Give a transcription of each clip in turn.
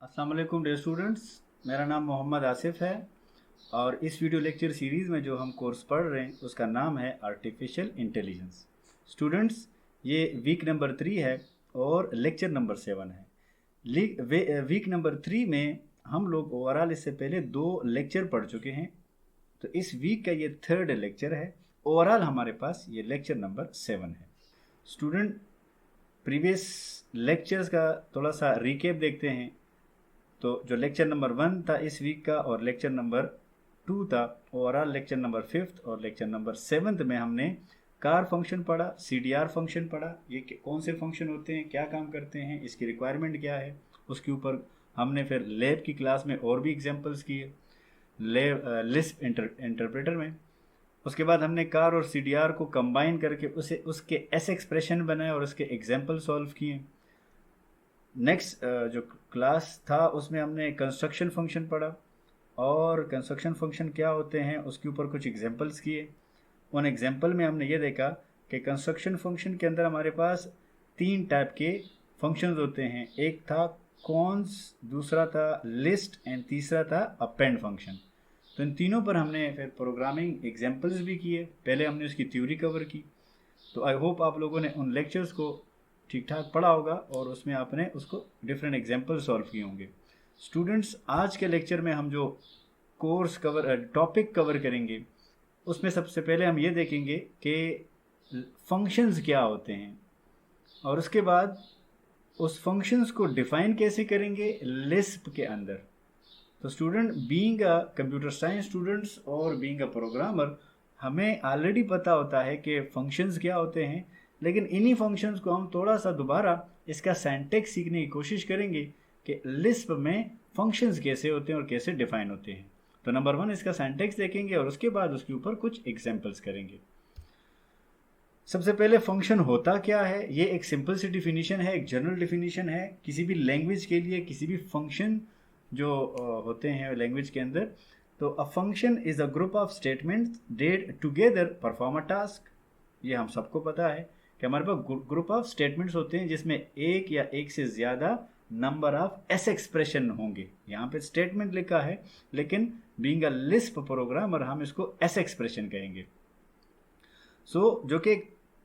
अस्सलाम वालेकुम dear students, मेरा नाम मोहम्मद आसिफ है और इस वीडियो लेक्चर सीरीज़ में जो हम कोर्स पढ़ रहे हैं उसका नाम है आर्टिफिशियल इंटेलिजेंस। स्टूडेंट्स, ये वीक नंबर 3 है और लेक्चर नंबर 7 है। वीक नंबर 3 में हम लोग ओवरऑल इससे पहले 2 लेक्चर पढ़ चुके हैं, तो इस वीक का ये 3rd लेक्चर है। ओवरऑल हमारे पास ये लेक्चर नंबर 7 है। स्टूडेंट, प्रीवियस लेक्चर्स का थोड़ा सा रिकेप देखते हैं। तो जो लेक्चर नंबर 1 था इस वीक का और लेक्चर नंबर 2 था, ओवरऑल लेक्चर नंबर 5th और लेक्चर नंबर 7th में हमने कार फंक्शन पढ़ा, CDR फंक्शन पढ़ा। ये कौन से फंक्शन होते हैं, क्या काम करते हैं, इसकी रिक्वायरमेंट क्या है, उसके ऊपर हमने फिर लैब की क्लास में और भी एग्जांपल्स किए लिस्प इंटरप्रेटर में। उसके बाद हमने कार और CDR को कंबाइन करके उसके एस एक्सप्रेशन बनाए और उसके एग्जाम्पल सॉल्व किए। नेक्स्ट जो क्लास था उसमें हमने कंस्ट्रक्शन फंक्शन पढ़ा और कंस्ट्रक्शन फंक्शन क्या होते हैं उसके ऊपर कुछ एग्जांपल्स किए। उन एग्जांपल में हमने ये देखा कि कंस्ट्रक्शन फंक्शन के अंदर हमारे पास 3 टाइप के फंक्शंस होते हैं। एक था कॉन्स, दूसरा था लिस्ट एंड तीसरा था अपेंड फंक्शन। तो इन तीनों पर हमने फिर प्रोग्रामिंग एग्जांपल्स भी किए। पहले हमने उसकी थ्योरी कवर की। तो आई होप आप लोगों ने उन लेक्चर्स को ठीक ठाक पढ़ा होगा और उसमें आपने उसको डिफरेंट एग्जांपल सॉल्व किए होंगे। स्टूडेंट्स, आज के लेक्चर में हम जो टॉपिक कवर करेंगे उसमें सबसे पहले हम ये देखेंगे कि फंक्शंस क्या होते हैं और उसके बाद उस फंक्शंस को डिफाइन कैसे करेंगे लिस्प के अंदर। तो student, being a computer science students और बीइंग अ प्रोग्रामर, हमें ऑलरेडी पता होता है कि फंक्शंस क्या होते हैं, लेकिन इन्हीं फंक्शंस को हम थोड़ा सा दोबारा इसका सिंटैक्स सीखने की कोशिश करेंगे कि लिस्प में फंक्शंस कैसे होते हैं और कैसे डिफाइन होते हैं। तो नंबर 1 इसका सिंटैक्स देखेंगे और उसके बाद उसके ऊपर कुछ एग्जांपल्स करेंगे। सबसे पहले फंक्शन होता क्या है, ये एक सिंपल सी डिफिनीशन है, एक जनरल डिफिनीशन है किसी भी लैंग्वेज के लिए, किसी भी फंक्शन जो होते हैं लैंग्वेज के अंदर। तो a function is a group of statements that together perform a task. ये हम सबको पता है कि हमारे पास ग्रुप ऑफ स्टेटमेंट्स होते हैं जिसमें एक या एक से ज़्यादा नंबर ऑफ एस एक्सप्रेशन होंगे। यहाँ पे स्टेटमेंट लिखा है, लेकिन बीइंग अ लिस्प प्रोग्रामर हम इसको एस एक्सप्रेशन कहेंगे। जो कि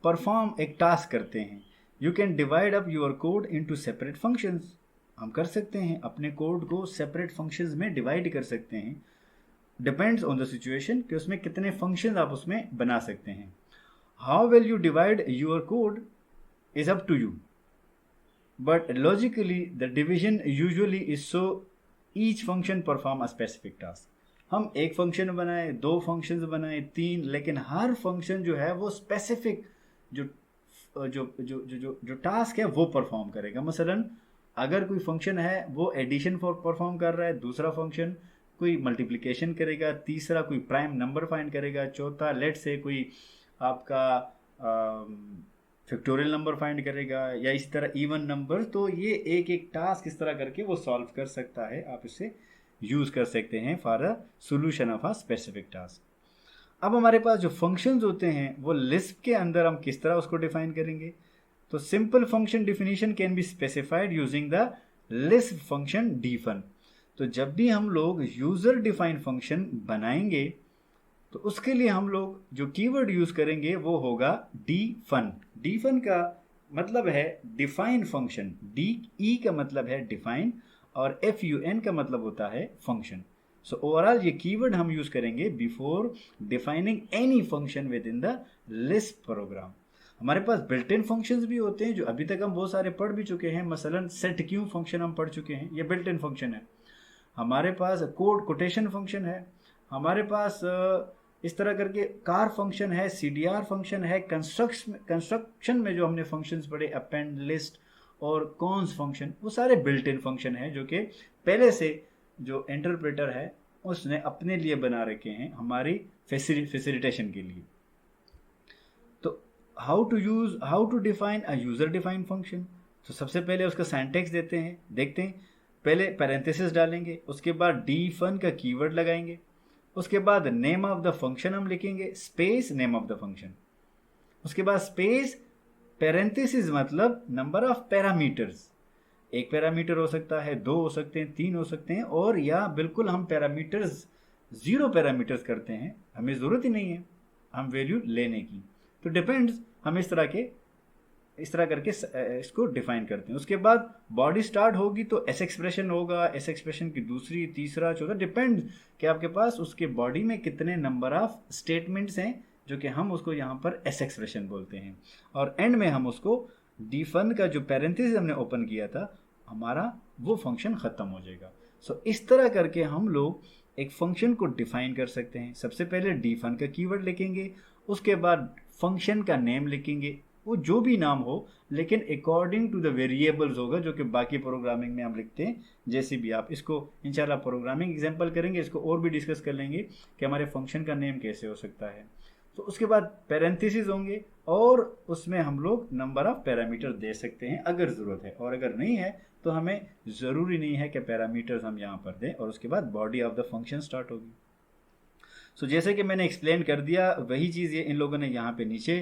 परफॉर्म एक टास्क करते हैं। You can divide up your code into separate functions. हम कर सकते हैं अपने कोड को सेपरेट फंक्शंस में डिवाइड कर सकते हैं। डिपेंड्स ऑन द सिचुएशन कि उसमें कितने फंक्शंस आप उसमें बना सकते हैं। How will you divide your code is up to you, but logically the division usually is so each function perform a specific task। हम एक फंक्शन बनाए, 2 फंक्शंस बनाए, 3, लेकिन हर फंक्शन जो है वो स्पेसिफिक जो जो जो जो जो जो टास्क है वो परफॉर्म करेगा। मसलन अगर कोई फंक्शन है वो एडिशन परफॉर्म कर रहा है, दूसरा फंक्शन कोई मल्टीप्लिकेशन करेगा, तीसरा कोई प्राइम नंबर फाइंड करेगा, चौथा लेट से कोई आपका फैक्टोरियल नंबर फाइंड करेगा या इसी तरह इवन नंबर। तो ये एक एक टास्क इस तरह करके वो सॉल्व कर सकता है। आप इसे यूज़ कर सकते हैं for a solution of a specific task. अब हमारे पास जो फंक्शंस होते हैं वो लिस्प के अंदर हम किस तरह उसको डिफाइन करेंगे। तो simple function definition can be specified using the Lisp function defun. तो जब भी हम लोग यूज़र डिफाइन फंक्शन बनाएंगे तो उसके लिए हम लोग जो कीवर्ड यूज करेंगे वो होगा डिफन। डिफन का मतलब है डिफाइन फंक्शन, डी का मतलब है डिफाइन और FUN का मतलब होता है फंक्शन। सो ओवरऑल ये कीवर्ड हम यूज करेंगे before defining any function within the Lisp program. हमारे पास बिल्ट इन फंक्शंस भी होते हैं जो अभी तक हम बहुत सारे पढ़ भी चुके हैं। मसलन सेट क्यू फंक्शन हम पढ़ चुके हैं, ये बिल्ट इन फंक्शन है। हमारे पास कोड कोटेशन फंक्शन है, हमारे पास इस तरह करके कार फंक्शन है, CDR फंक्शन है। कंस्ट्रक्शन में जो हमने फंक्शंस पढ़े अपेंड, लिस्ट और कॉन्स फंक्शन, वो सारे बिल्ट इन फंक्शन है जो कि पहले से जो इंटरप्रेटर है उसने अपने लिए बना रखे हैं हमारी फैसिलिटेशन के लिए। तो how to define a user defined function. तो सबसे पहले उसका सिंटैक्स देखते हैं। पहले पैरेंथेसिस डालेंगे, उसके बाद डिफन का कीवर्ड लगाएंगे, उसके बाद नेम ऑफ द फंक्शन हम लिखेंगे, space name of the function, उसके बाद स्पेस पैरेंथेसिस मतलब नंबर ऑफ पैरामीटर्स, एक पैरामीटर हो सकता है, 2 हो सकते हैं, 3 हो सकते हैं, और या बिल्कुल हम पैरामीटर्स 0 पैरामीटर्स करते हैं, हमें ज़रूरत ही नहीं है हम वैल्यू लेने की। तो डिपेंड्स, हम इस तरह करके इसको डिफाइन करते हैं। उसके बाद बॉडी स्टार्ट होगी तो एस एक्सप्रेशन होगा, एस एक्सप्रेशन की दूसरी, तीसरा, चौथा, डिपेंड कि आपके पास उसके बॉडी में कितने नंबर ऑफ स्टेटमेंट्स हैं, जो कि हम उसको यहाँ पर एस एक्सप्रेशन बोलते हैं। और एंड में हम उसको डिफन का जो पैरेंथेसिस हमने ओपन किया था, हमारा वो फंक्शन ख़त्म हो जाएगा। सो इस तरह करके हम लोग एक फंक्शन को डिफाइन कर सकते हैं। सबसे पहले डिफन का कीवर्ड लिखेंगे, उसके बाद फंक्शन का नेम लिखेंगे, वो जो भी नाम हो, लेकिन अकॉर्डिंग टू द वेरिएबल्स होगा, जो कि बाकी प्रोग्रामिंग में हम लिखते हैं। जैसे भी आप इसको इंशाल्लाह प्रोग्रामिंग एग्जांपल करेंगे, इसको और भी डिस्कस कर लेंगे कि हमारे फंक्शन का नेम कैसे हो सकता है। तो उसके बाद पैरेंथेसिस होंगे और उसमें हम लोग नंबर ऑफ पैरामीटर दे सकते हैं अगर ज़रूरत है, और अगर नहीं है तो हमें ज़रूरी नहीं है कि पैरामीटर्स हम यहाँ पर दें। और उसके बाद body of the function start होगी। सो जैसे कि मैंने एक्सप्लेन कर दिया, वही चीज़ ये इन लोगों ने यहाँ पे नीचे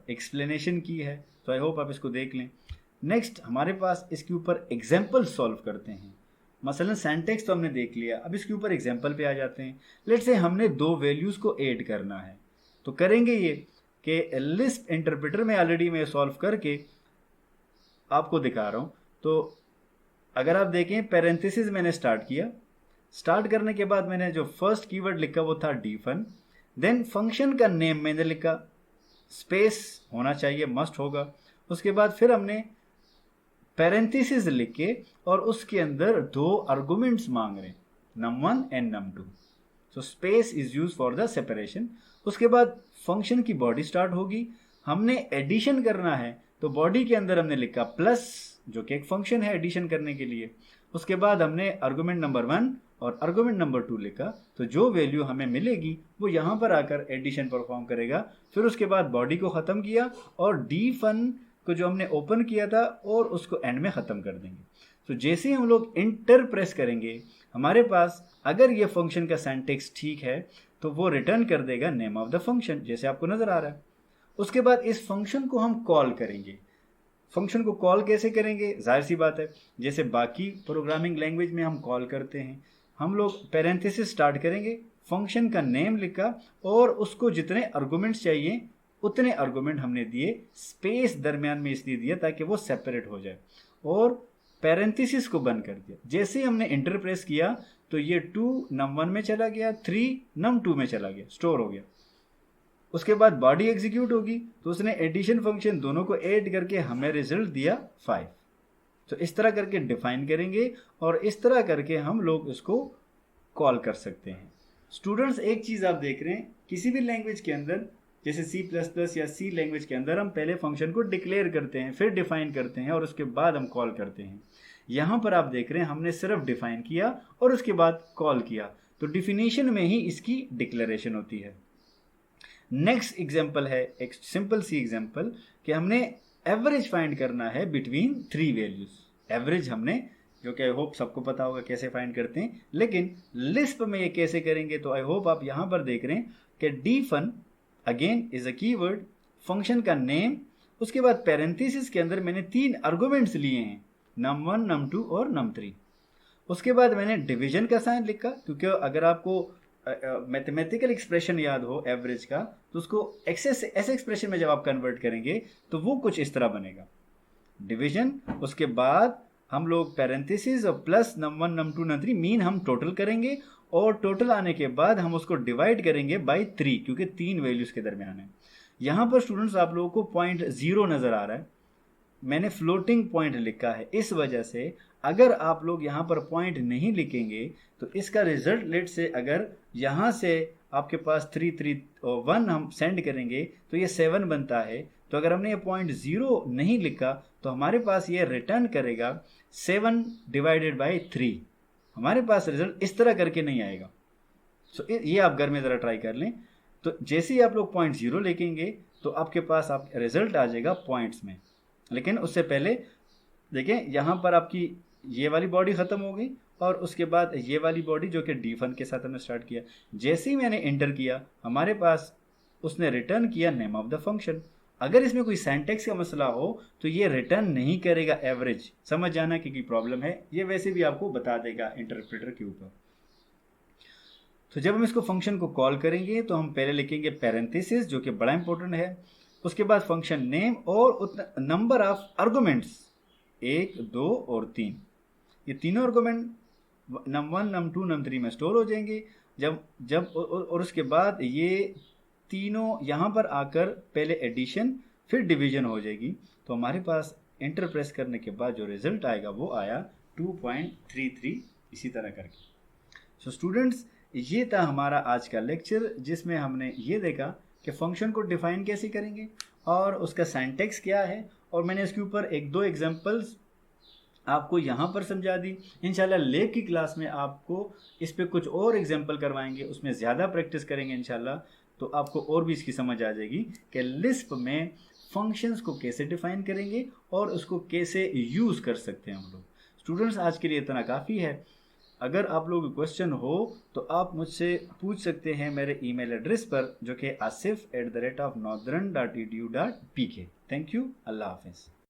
एक्सप्लेनेशन की है। तो आई होप आप इसको देख लें। नेक्स्ट हमारे पास इसके ऊपर एग्जाम्पल सॉल्व करते हैं। मसलन सिंटैक्स तो हमने देख लिया, अब इसके ऊपर एग्जाम्पल पे आ जाते हैं। लेट्स से हमने 2 वैल्यूज़ को ऐड करना है, तो करेंगे ये कि लिस्प इंटरप्रेटर में ऑलरेडी मैं सॉल्व करके आपको दिखा रहा हूँ। तो अगर आप देखें, पैरेंथेसिस मैंने स्टार्ट किया, स्टार्ट करने के बाद मैंने जो फर्स्ट कीवर्ड लिखा वो था डिफन। देन फंक्शन का नेम मैंने लिखा, स्पेस होना चाहिए, मस्ट होगा। उसके बाद फिर हमने पैरेंथेसिस लिख के और उसके अंदर 2 आर्गुमेंट्स मांग रहे हैं, num1 and num2। So space is use for the separation. उसके बाद फंक्शन की बॉडी स्टार्ट होगी, हमने एडिशन करना है, तो बॉडी के अंदर हमने लिखा प्लस, जो कि एक फंक्शन है एडिशन करने के लिए। उसके बाद हमने आर्गुमेंट नंबर 1 और आर्गुमेंट नंबर 2 लिखा, तो जो वैल्यू हमें मिलेगी वो यहाँ पर आकर एडिशन परफॉर्म करेगा। फिर उसके बाद बॉडी को ख़त्म किया और डिफन को जो हमने ओपन किया था और उसको एंड में ख़त्म कर देंगे। तो जैसे ही हम लोग इंटर प्रेस करेंगे, हमारे पास अगर ये फंक्शन का सिंटैक्स ठीक है तो वो रिटर्न कर देगा नेम ऑफ द फंक्शन, जैसे आपको नज़र आ रहा है। उसके बाद इस फंक्शन को हम कॉल करेंगे। फंक्शन को कॉल कैसे करेंगे? जाहिर सी बात है, जैसे बाकी प्रोग्रामिंग लैंग्वेज में हम कॉल करते हैं, हम लोग पैरेंथेसिस स्टार्ट करेंगे, फंक्शन का नेम लिखा और उसको जितने आर्गुमेंट्स चाहिए उतने आर्गुमेंट हमने दिए, स्पेस दरमियान में इसलिए दिया ताकि वो सेपरेट हो जाए, और पैरेंथेसिस को बंद कर दिया। जैसे ही हमने इंटर प्रेस किया तो ये 2 num1 में चला गया, 3 num2 में चला गया, स्टोर हो गया। उसके बाद बॉडी एग्जीक्यूट होगी, तो उसने एडिशन फंक्शन दोनों को ऐड करके हमें रिजल्ट दिया 5। तो इस तरह करके डिफाइन करेंगे और इस तरह करके हम लोग इसको कॉल कर सकते हैं। स्टूडेंट्स, एक चीज़ आप देख रहे हैं, किसी भी लैंग्वेज के अंदर, जैसे C++ या C लैंग्वेज के अंदर हम पहले फंक्शन को डिक्लेयर करते हैं, फिर डिफाइन करते हैं और उसके बाद हम कॉल करते हैं। यहाँ पर आप देख रहे हैं हमने सिर्फ डिफाइन किया और उसके बाद कॉल किया, तो डिफिनीशन में ही इसकी डिक्लेरेशन होती है। नेक्स्ट एग्जाम्पल है एक सिंपल सी एग्जाम्पल कि हमने एवरेज फाइंड करना है बिटवीन 3 वैल्यूज। एवरेज हमने, जो कि आई होप सबको पता होगा कैसे फाइंड करते हैं, लेकिन लिस्प में ये कैसे करेंगे, तो आई होप आप यहाँ पर देख रहे हैं कि defun again is a keyword, function का नेम, उसके बाद पैरेंथेसिस के अंदर मैंने 3 आर्गुमेंट्स लिए हैं, num1 num2 और num3। उसके बाद मैंने डिवीजन का साइन लिखा, क्योंकि अगर आपको मैथमेटिकल एक्सप्रेशन याद हो एवरेज का, तो उसको ऐसे एक्सप्रेशन में जब आप कन्वर्ट करेंगे तो वो कुछ इस तरह बनेगा, डिवीजन। उसके बाद हम लोग पैरेंथेसिस और plus num1 num2 num3 mean हम टोटल करेंगे, और टोटल आने के बाद हम उसको डिवाइड करेंगे बाई 3, क्योंकि 3 वैल्यूज के दरमियान है। यहाँ पर स्टूडेंट्स आप लोगों को पॉइंट 0 नज़र आ रहा है, मैंने फ्लोटिंग पॉइंट लिखा है, इस वजह से अगर आप लोग यहाँ पर पॉइंट नहीं लिखेंगे तो इसका रिजल्ट, लेट से अगर यहाँ से आपके पास 3 3 और 1 हम सेंड करेंगे तो ये 7 बनता है। तो अगर हमने ये पॉइंट 0 नहीं लिखा तो हमारे पास ये रिटर्न करेगा 7 डिवाइडेड बाई 3, हमारे पास रिजल्ट इस तरह करके नहीं आएगा। सो ये आप घर में ज़रा ट्राई कर लें। तो जैसे ही आप लोग पॉइंट 0 लिखेंगे तो आपके पास आप रिजल्ट आ जाएगा पॉइंट्स में। लेकिन उससे पहले देखें, यहाँ पर आपकी ये वाली बॉडी ख़त्म हो गई और उसके बाद ये वाली बॉडी जो कि डिफन के साथ हमने स्टार्ट किया, जैसे ही मैंने एंटर किया हमारे पास उसने रिटर्न किया नेम ऑफ द फंक्शन। अगर इसमें कोई सिंटैक्स का मसला हो तो ये रिटर्न नहीं करेगा एवरेज, समझ जाना कि प्रॉब्लम है, ये वैसे भी आपको बता देगा इंटरप्रेटर के ऊपर। तो जब हम इसको फंक्शन को कॉल करेंगे तो हम पहले लिखेंगे पैरेंथेसिस, जो कि बड़ा इंपॉर्टेंट है, उसके बाद फंक्शन नेम और नंबर ऑफ आर्गुमेंट्स 1, 2 और 3, ये तीनों आर्गुमेंट num1 num2 num3 में स्टोर हो जाएंगे। जब जब और उसके बाद ये तीनों यहाँ पर आकर पहले एडिशन फिर डिवीजन हो जाएगी, तो हमारे पास एंटर प्रेस करने के बाद जो रिजल्ट आएगा वो आया 2.33, इसी तरह करके। सो स्टूडेंट्स, ये था हमारा आज का लेक्चर, जिसमें हमने ये देखा कि फंक्शन को डिफाइन कैसे करेंगे और उसका सिंटैक्स क्या है, और मैंने इसके ऊपर 1-2 एग्जांपल्स आपको यहाँ पर समझा दी। इंशाल्लाह लैब की क्लास में आपको इस पे कुछ और एग्जांपल करवाएंगे, उसमें ज़्यादा प्रैक्टिस करेंगे इंशाल्लाह, तो आपको और भी इसकी समझ आ जाएगी कि लिस्प में फंक्शंस को कैसे डिफाइन करेंगे और उसको कैसे यूज़ कर सकते हैं हम लोग। स्टूडेंट्स, आज के लिए इतना काफ़ी है। अगर आप लोगों को क्वेश्चन हो तो आप मुझसे पूछ सकते हैं मेरे ईमेल एड्रेस पर, जो कि asif@northern.edu.pk। थैंक यू, अल्लाह हाफिज़।